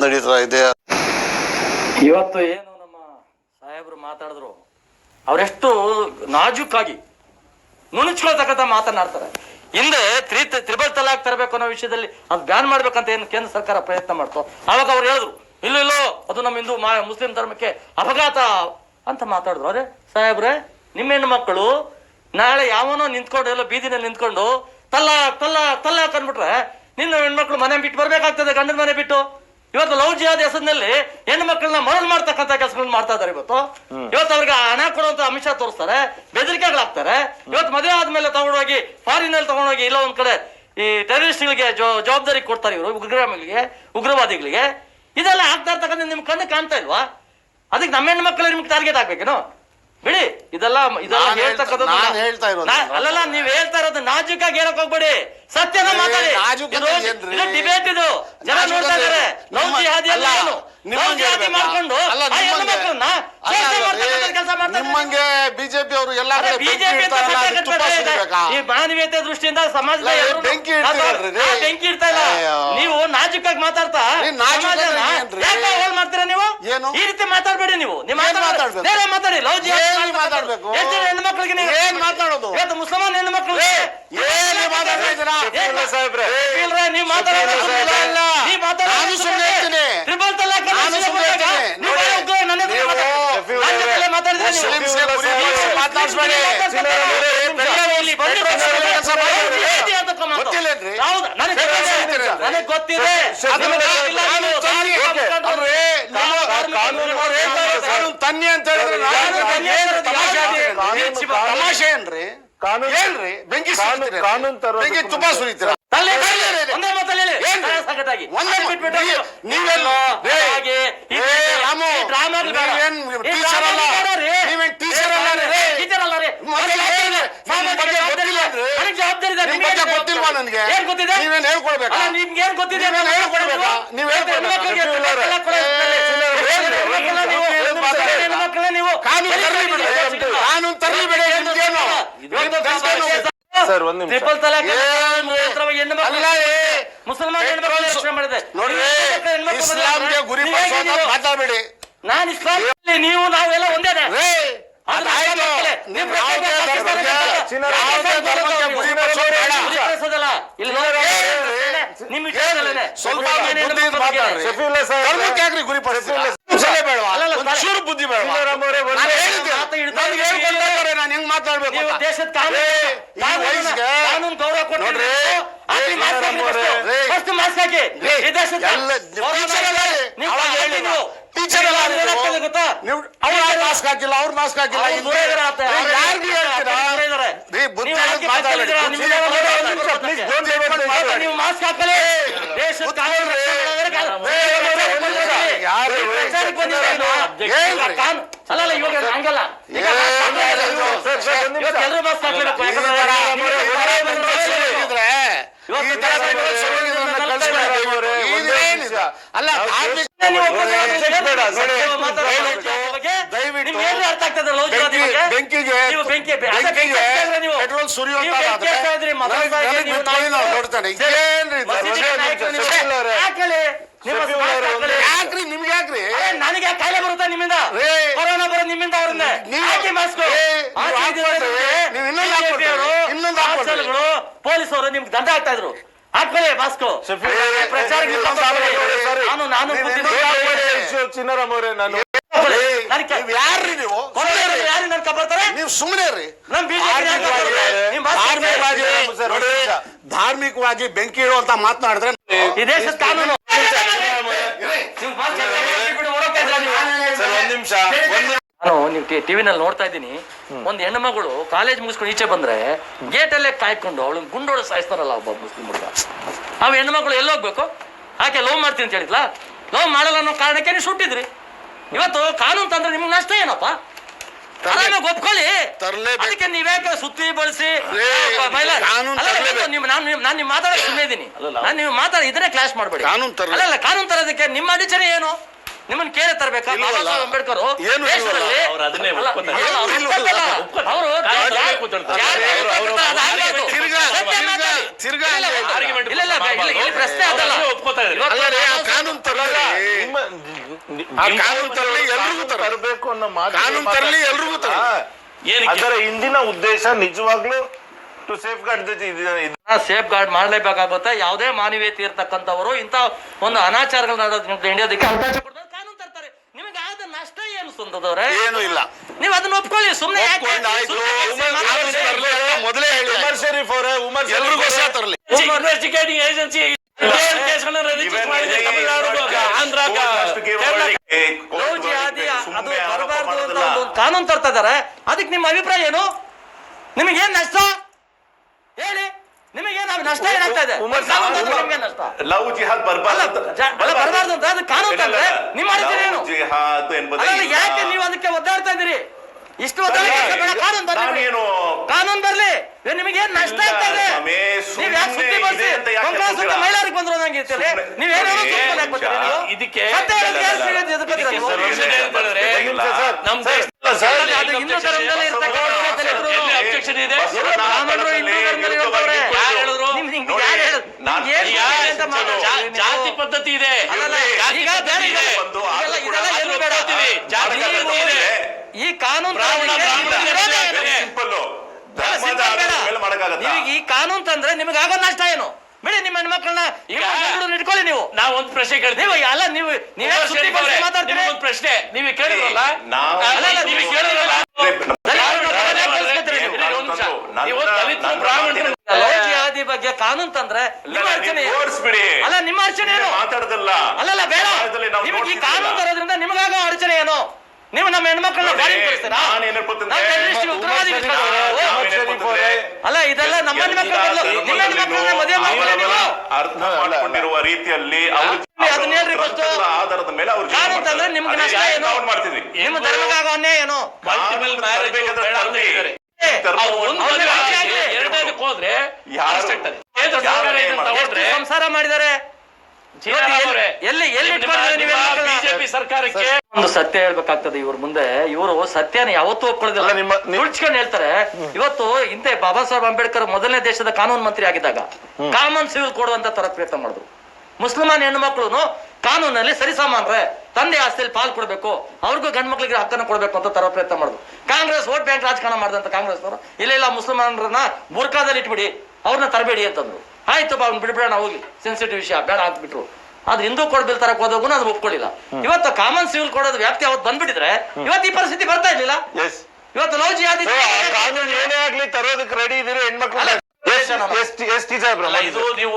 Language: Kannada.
ನಡೀತಾ ಇದೆ. ಇವತ್ತು ಏನು ನಮ್ಮ ಸಾಹೇಬರು ಮಾತಾಡಿದ್ರು, ಅವರೆಷ್ಟು ನಾಜೂಕಾಗಿ ನುಣುಚ್ಕೊಳ್ತಕ್ಕಂಥ ಮಾತನಾಡ್ತಾರೆ. ಹಿಂದೆ ತ್ರಿಬಲ್ ತಲಾಕ್ ತರಬೇಕು ಅನ್ನೋ ವಿಷಯದಲ್ಲಿ ಅದು ಬ್ಯಾನ್ ಮಾಡ್ಬೇಕಂತ ಏನು ಕೇಂದ್ರ ಸರ್ಕಾರ ಪ್ರಯತ್ನ ಮಾಡ್ತೋ, ಆವಾಗ ಅವ್ರು ಹೇಳಿದ್ರು ಇಲ್ಲೋ ಅದು ನಮ್ಮ ಹಿಂದೂ ಮುಸ್ಲಿಂ ಧರ್ಮಕ್ಕೆ ಅಪಘಾತ ಅಂತ ಮಾತಾಡಿದ್ರು. ಅರೆ ಸಾಹೇಬ್ರೆ, ನಿಮ್ಮ ಹೆಣ್ಣು ಮಕ್ಕಳು ನಾಳೆ ಯಾವನೋ ನಿಂತ್ಕೊಂಡು ಎಲ್ಲೋ ಬೀದಿನಲ್ಲಿ ನಿಂತ್ಕೊಂಡು ತಲ್ಲಾಕ್ ಅಂದ್ಬಿಟ್ರೆ ನಿನ್ನ ಹೆಣ್ಮಕ್ಳು ಮನೆ ಬಿಟ್ಟು ಬರ್ಬೇಕಾಗ್ತದೆ, ಗಂಡನ ಮನೆ ಬಿಟ್ಟು. ಇವತ್ತು ಲವ್ ಜಿಹಾದ್ ಹೆಸರಿನಲ್ಲಿ ಹೆಣ್ಣು ಮಕ್ಕಳನ್ನ ಮರಳು ಮಾಡ್ತಕ್ಕಂಥ ಕೆಲಸಗಳನ್ನ ಮಾಡ್ತಾ ಇದ್ದಾರೆ. ಇವತ್ತು ಅವ್ರಿಗೆ ಹಣ ಕೊಡುವಂತ ಅಂಶ ತೋರಿಸ್ತಾರೆ, ಬೆದರಿಕೆಗಳಾಗ್ತಾರೆ. ಇವತ್ತು ಮದುವೆ ಆದ್ಮೇಲೆ ತಗೊಂಡೋಗಿ ಫಾರಿನಲ್ಲಿ ತಗೊಂಡೋಗಿ ಇಲ್ಲ ಒಂದ್ ಕಡೆ ಈ ಟೆರರಿಸ್ಟ್ಗಳಿಗೆ ಜವಾಬ್ದಾರಿ ಕೊಡ್ತಾರೆ ಇವರು, ಉಗ್ರವಾದಿಗಳಿಗೆ. ಇದೆಲ್ಲ ಆಗ್ತಾ ಇರ್ತಕ್ಕಂಥ ನಿಮ್ ಕಣ್ಣು ಕಾಣ್ತಾ ಇಲ್ವಾ? ಅದಕ್ಕೆ ನಮ್ಮ ಹೆಣ್ಣು ಮಕ್ಕಳು ನಿಮ್ಗೆ ಟಾರ್ಗೆಟ್ ಆಗ್ಬೇಕೇನು? ಬಿಡಿ, ಇದೆಲ್ಲ ಹೇಳ್ತಕ್ಕಂಥದ್ದು ಅಲ್ಲಲ್ಲ. ನೀವ್ ಹೇಳ್ತಾ ಇರೋದು ನಾಜೂಕಾಗಿ ಹೇಳಕ್ ಹೋಗ್ಬೇಡಿ, ಸತ್ಯನ ಮಾತಾಡಿ. ಇದು ಡಿಬೇಟ್, ಇದು ಜನ ನೋಡ್ತಾ ಇದಾರೆ. ಲವ್ ಜಿಹಾದಿ ಅಲ್ಲ, ಮಾಡ್ಕೊಂಡು ನಿಮ್ಮಂಗೆ ಬಿಜೆಪಿ ಅವರು ಎಲ್ಲ ಈ ಮಾನವೀಯತೆ ದೃಷ್ಟಿಯಿಂದ ಸಮಾಜದ ಬೆಂಕಿ ಇಡ್ತಾ ಇಲ್ಲ. ನೀವು ನಾಜೂಕಾಗಿ ಮಾತಾಡ್ತಾ ಹೋಲ್ ಮಾಡ್ತೀರಾ ನೀವು? ಈ ರೀತಿ ಮಾತಾಡ್ಬೇಡಿ. ನೀವು ಮಾತಾಡಿ. ಲವ್ ಜಿಹಾದಿ ಮಾತಾಡ್ಬೇಕು. ಹೆಣ್ಣು ಮಕ್ಕಳಿಗೆ ಏನ್ ಮಾತಾಡೋದು? ಇವತ್ತು ಮುಸಲ್ಮಾನ್ ಹೆಣ್ಣು ಮಕ್ಕಳು ನೀವು ಟ್ರಿಬಲ್ ತಲಾಕ್ ನನಗೆ ಗೊತ್ತಿದೆ. ತನ್ನಿ ಅಂತ ಹೇಳಿದ್ರೆ ತಮಾಷೆ ಏನ್ರಿ? ಹೇಳ್ರಿ, ಬೆಂಕಿ ಬೆಂಕಿ ತುಂಬಾ ಸುರಿತೀರ. ಗೊತ್ತಿಲ್ವಾ ನನಗೆ? ನೀವೇನ್ ಹೇಳ್ಕೊಡ್ಬೇಕಾ? ನಿಮ್ಗೇನ್ ಗೊತ್ತಿದೆ? ನೀವ್ ಹೇಳ್ಕೊಡ್ಬೇಕು. ಕಾನೂನು ತರಲಿ ಬಿಡಿ. ಸರ್, ಟ್ರಿಪಲ್ ತಲಾಕ್ ಮುಸಲ್ಮಾನ್ ಹೆಣ್ಮಕ್ಳು ಮಾಡಿದೆ. ಇಸ್ಲಾಂಗೆ ಗುರಿ ಮಾತಾಡಬೇಡಿ. ನಾನು ಇಸ್ಲಾಂ, ನೀವು ನಾವೆಲ್ಲ ಒಂದೇನೆ. ಗುರಿ ಬುದ್ಧಿ ಬೇಡ. ನಾನು ಹೆಂಗ್ ಮಾತಾಡ್ಬೇಕು? ದೇಶದ ಕಾನೂನು ಗೌರವ ಕೊಡ್ರಿ. ಮಾಸ್ಕ್ ಹಾಕಿ. ಟೀಚರ್ ಮಾಸ್ಕ್ ಹಾಕಿಲ್ಲ, ಅವ್ರ ಮಾಸ್ಕ್ ಹಾಕಿಲ್ಲ. ನೀವು ಮಾಸ್ಕ್ ಹಾಕಲಿ. ದೇಶದ ಕಾನೂನು ಅಲ್ಲಲ್ಲ, ಇವಾಗ ಹಂಗಲ್ಲ. ಎಲ್ಲರೂ ಮಾಸ್ಕ್ ಹಾಕ್ಲೇಬೇಕು. ಅಲ್ಲ, ಬೆಂಕಿಗೆ ಪೆಟ್ರೋಲ್ ಸುರಿಯುವಂತ ನೋಡ್ತಾನೆ. ಯಾಕ್ರಿ? ನಿಮ್ಗೆ ಯಾಕ್ರಿ? ನನಗೆ ಕಾಯಿಲೆ ಬರುತ್ತಾ ನಿಮ್ಮಿಂದ? ಕೊರೋನಾ ಬರೋದು ನಿಮ್ಮಿಂದ. ಅವ್ರಿಂದ ಪೊಲೀಸರು ನಿಮ್ಗೆ ದಂಡ ಹಾಕ್ತಾ ಇದ್ರು. ಹಾಕ್ಮೇಲೆ ಮಾಸ್ಕ್ ಪ್ರಚಾರಕ್ಕೆ ಯಾರ್ರಿ ನೀವು? ಯಾರು ಕಬ್ಬರ್ತಾರೆ? ನೀವು ಸುಮ್ಮನೆ ರೀ. ಧಾರ್ಮಿಕವಾಗಿ ಬೆಂಕಿ ಇಡುವಂತ ಮಾತನಾಡಿದ್ರೆ ಈ ದೇಶದ ಕಾನೂನು. ನಾನು ನೀವು ಟಿವಿನಲ್ಲಿ ನೋಡ್ತಾ ಇದ್ದೀನಿ, ಒಂದ್ ಹೆಣ್ಣು ಮಗಳು ಕಾಲೇಜ್ ಮುಗಿಸ್ಕೊಂಡು ಈಚೆ ಬಂದ್ರೆ ಗೇಟ್ ಅಲ್ಲೇ ಕಾಯ್ಕೊಂಡು ಅವಳು ಗುಂಡೋಡು ಸಾಯಿಸ್ತಾರಲ್ಲ ಒಬ್ಬ ಮುಸ್ಲಿಂ ಹುಡುಗ. ಅವ್ ಹೆಣ್ಣು ಮಗಳು ಎಲ್ಲೋಗ್ಬೇಕು? ಆಕೆ ಲವ್ ಮಾಡ್ತೀನಿ ಅಂತ ಹೇಳಿದ್ಲಾ? ಲವ್ ಮಾಡಲ್ಲ ಅನ್ನೋ ಕಾರಣಕ್ಕೆ ನೀವು ಸುಟ್ಟಿದ್ರಿ. ಇವತ್ತು ಕಾನೂನು ತಂದ್ರೆ ನಿಮ್ಗೆ ನಷ್ಟ ಏನಪ್ಪ? ಆರಾಮಾಗಿ ಒಪ್ಕೊಳ್ಳಿ. ಅದಕ್ಕೆ ನೀವ್ಯಾಕೆ ಸುತ್ತಿ ಬಳಸಿ ನಾನು ನೀವು ಮಾತಾಡೋಕೆ ಸುಮ್ಮನೆ ಇದ್ದೀನಿ. ನಾನು ನೀವು ಇದನ್ನೇ ಕ್ಲಾಶ್ ಮಾಡಬೇಡಿ. ಅಲ್ಲ, ಕಾನೂನು ತರೋದಕ್ಕೆ ನಿಮ್ಮ ಅಡಚಣೆ ಏನು? ನಿಮ್ಮನ್ನ ಕೇಳಿ ತರ್ಬೇಕಾ? ಬಾಬಾ ಇಲ್ವಲ್ಲ. ಸಾಹೇಬ್ ಅಂಬೇಡ್ಕರ್ ಏನು ಇಲ್ವಲ್ಲ. ಅವ್ರು ಅದನ್ನೇ ಒಪ್ಕೊತಾರೆ. ಪ್ರಶ್ನೆ ಅದಲ್ಲ. ಅಲ್ಲದೆ ಆ ಕಾನೂನು ತರಲಿ, ಆ ಕಾನೂನು ತರಲಿ ಎಲ್ರಿಗೂ ತರಬೇಕು ಅನ್ನೋ ಮಾತು ಕಾನೂನು ತರಲಿ ಎಲ್ರಿಗೂ ತರ. ಅದರ ಹಿಂದಿನ ಉದ್ದೇಶ ನಿಜವಾಗ್ಲೂ to safeguard safeguard ಮಾಡ್ಲೇಬೇಕಾಗುತ್ತೆ. ಯಾವುದೇ ಮಾನವೀಯತೆ ಇರ್ತಕ್ಕಂಥವರು ಇಂಥ ಒಂದು ಅನಾಚಾರಗಳನ್ನ ನಡೆಯೋದಕ್ಕೆ ಅವಕಾಶ ಕೊಡ್ತಾರೆ, ಕಾನೂನು ತರ್ತಾರೆ. ನಿಮಗೆ ಆದ ನಷ್ಟ ಏನು ಸುಂದದವ್ರೆ? ಏನು ಇಲ್ಲ. ನೀವು ಅದನ್ನ ಒಪ್ಕೊಳ್ಳಿ. ಸುಮ್ಮನೆ ಒಪ್ಕೊಂಡು ಆಯ್ತು. ಕಾನೂನು ತರಲಿ ಅಂತ ಮೊದಲೇ ಹೇಳಿ. ಉಮರ್ ಶರೀಫ್ ಅವರೇ, ಉಮರ್ ಎಲ್ರಿಗೂ ಸಹ ತರಲಿ. ಇನ್ವೆಸ್ಟಿಗೇಟಿಂಗ್ ಏಜೆನ್ಸಿ ಅದು ಬರಬಾರ್ದು ಅಂತ ಒಂದು ಕಾನೂನು ತರ್ತಾ ಇದಾರೆ. ಅದಕ್ಕೆ ನಿಮ್ಮ ಅಭಿಪ್ರಾಯ ಏನು? ನಿಮಗೇನ್ ನಷ್ಟ ಹೇಳಿ. ನಿಮಗೇನು ನಷ್ಟ ಏನಾಗ್ತಾ ಇದೆ? ನಿಮ್ಗೆ ನಷ್ಟ ಲವ್ ಜಿಹಾದ್ ಬರಬಾರ್ದು ಅಂತ ಅದು ಕಾನೂನು ತಂದ್ರೆ ನಿಮ್ಮ ಅಡಚಣೆ ಏನು? ಜಿಹಾದ್ ಅಲ್ಲ, ಯಾಕೆ ನೀವು ಅದಕ್ಕೆ ಒದ್ದಾಡ್ತಾ ಇದ್ದೀರಿ? ಇಷ್ಟು ಕಾನೂನು ಬರ್ಲಿ. ನಿಮಗೇನ್ ನಷ್ಟ ಆಗ್ತಾ ಇದೆ? ನೀವ್ ಯಾಕೆ ಸುದ್ದಿ ಬರ್ಸಿ ಮಹಿಳೆಯರಿಗೆ ಬಂದ್ರು ನಂಗೆ ನೀವೇನೋ ಇದಕ್ಕೆ ಹಿಂದೂ ಧರ್ಮದಲ್ಲಿ ಅಬ್ಜೆಕ್ಷನ್ ಇದೆ. ಜಾತಿ ಪದ್ಧತಿ ಇದೆ, ಈ ಕಾನೂನು ಈ ಕಾನೂನು ತಂದ್ರೆ ನಿಮಗೆ ಆಗೋ ನಷ್ಟ ಏನು? ಬಿಡಿ, ನಿಮ್ಮ ಹೆಣ್ಮಕ್ಳನ್ನ ಇಟ್ಕೊಳ್ಳಿ. ನೀವು ನಾವ್ ಒಂದ್ ಪ್ರಶ್ನೆ ಕೇಳ್ತೀವಿ. ಅಲ್ಲ, ನೀವೇ ಮಾತಾಡ್ತೀವಿ. ಒಂದ್ ಪ್ರಶ್ನೆ ನೀವು ಕೇಳಿದ್ರಲ್ಲ, ನೀವು ಕೇಳಿದ್ರಲ್ಲ, ಆದಿ ಬಗ್ಗೆ ಕಾನೂನು ತಂದ್ರೆ ನಿಮ್ಮ ಅರ್ಚನೆ ಅಲ್ಲ, ನಿಮ್ಮ ಅರ್ಚನೆ ಏನು? ಮಾತಾಡದಲ್ಲ. ಅಲ್ಲಲ್ಲ, ಬೇಡ. ನಿಮಗೆ ಈ ಕಾನೂನು ತರೋದ್ರಿಂದ ನಿಮಗಾಗೋ ಅಡಚಣೆ ಏನು? ನೀವು ನಮ್ಮ ಹೆಣ್ಮಕ್ಳನ್ನ ಗಾಡಿ ಕಳಿಸ್ತೀರಾ? ಅಲ್ಲ, ಇದೆಲ್ಲ ನಮ್ಮ ಹೆಣ್ಮಕ್ಳು. ನಿಮ್ಮ ಹೆಣ್ಮಕ್ಳನ್ನ ಮದುವೆ ಮಾಡ್ಕೊಳ್ಳಿ ನೀವು. ಅರ್ಥ ಮಾಡಿಕೊಂಡಿರುವ ರೀತಿಯಲ್ಲಿ ಅದನ್ನ ಹೇಳ್ರಿ ಫಸ್ಟ್. ಆಧಾರದ ಮೇಲೆ ಅವ್ರು ಕಾನೂನು ತಂದ್ರೆ ನಿಮ್ಗೆ ನಷ್ಟ ಏನು? ಮಾಡ್ತೀವಿ. ನಿಮ್ಮ ಧರ್ಮಕ್ಕಾಗೋ ಅನ್ಯಾಯ ಏನು? ಎರಡನೇದಕ್ಕೆ ಹೋದ್ರೆ ಸಂಸಾರ ಮಾಡಿದ್ದಾರೆ. ಬಿಜೆಪಿ ಸರ್ಕಾರಕ್ಕೆ ಒಂದು ಸತ್ಯ ಹೇಳ್ಬೇಕಾಗ್ತದೆ ಇವ್ರ ಮುಂದೆ. ಇವರು ಸತ್ಯನ ಯಾವತ್ತೂ ಒಪ್ಕೊಳ್ಳೋದಿಲ್ಲ, ಮುಳ್ಚ್ಕೊಂಡು ಹೇಳ್ತಾರೆ. ಇವತ್ತು ಇಂತೆ ಬಾಬಾ ಸಾಹೇಬ್ ಅಂಬೇಡ್ಕರ್ ಮೊದಲನೇ ದೇಶದ ಕಾನೂನು ಮಂತ್ರಿ ಆಗಿದ್ದಾಗ ಕಾಮನ್ ಸಿವಿಲ್ ಕೋಡ್ ಅಂತ ತರ ಪ್ರಯತ್ನ ಮಾಡಿದ್ರು. ಮುಸ್ಲಿಮಾನ್ ಹೆಣ್ಣು ಮಕ್ಕಳು ಕಾನೂನಲ್ಲಿ ಸರಿಸಾಮಾನ್ರೆ ತಂದೆ ಆಸ್ತಿಯಲ್ಲಿ ಪಾಲ್ ಕೊಡ್ಬೇಕು, ಅವ್ರಿಗೂ ಗಂಡು ಮಕ್ಳಿಗೆ ಹಕ್ಕನ್ನು ಕೊಡ್ಬೇಕು ಅಂತ ತರ ಪ್ರಯತ್ನ ಮಾಡಿದ್ರು. ಕಾಂಗ್ರೆಸ್ ವೋಟ್ ಬ್ಯಾಂಕ್ ರಾಜಕಾರಣ ಮಾಡಿದಂತ ಕಾಂಗ್ರೆಸ್ನವರು ಇಲ್ಲ ಮುಸಲ್ಮಾನರನ್ನ ಬುರ್ಕಾದಲ್ಲಿ ಇಟ್ಬಿಡಿ, ಅವ್ರನ್ನ ತರಬೇಡಿ ಅಂತಂದ್ರು. ಆಯ್ತು ಬಾ, ಅವ್ನು ಬಿಡ್ಬೇಡ, ಹೋಗಿ ಸೆನ್ಸಿಟಿವ್ ವಿಷಯ ಬೇಡ ಹಾಕ್ಬಿಟ್ರು. ಆದ್ರೆ ಹಿಂದೂ ಕೋಡ್ ಬಿಲ್ ತರಕ್ ಹೋದಾಗೂ ಅದು ಒಪ್ಕೊಳ್ಳಿಲ್ಲ. ಇವತ್ತು ಕಾಮನ್ ಸಿವಿಲ್ ಕೊಡೋದು ವ್ಯಾಪ್ತಿ ಅವತ್ತು ಬಂದ್ಬಿಟ್ಟಿದ್ರೆ ಇವತ್ತು ಈ ಪರಿಸ್ಥಿತಿ ಬರ್ತಾ ಇರ್ಲಿಲ್ಲ. ಇವತ್ತು ಲವ್ ಜಿಹಾದಿ ಕಾನೂನು ಏನೇ ಆಗ್ಲಿ ತರೋದಕ್ಕೆ ರೆಡಿ ಇದೀರಿ ಹೆಣ್ಮಕ್ಳು. ಇದು ನೀವು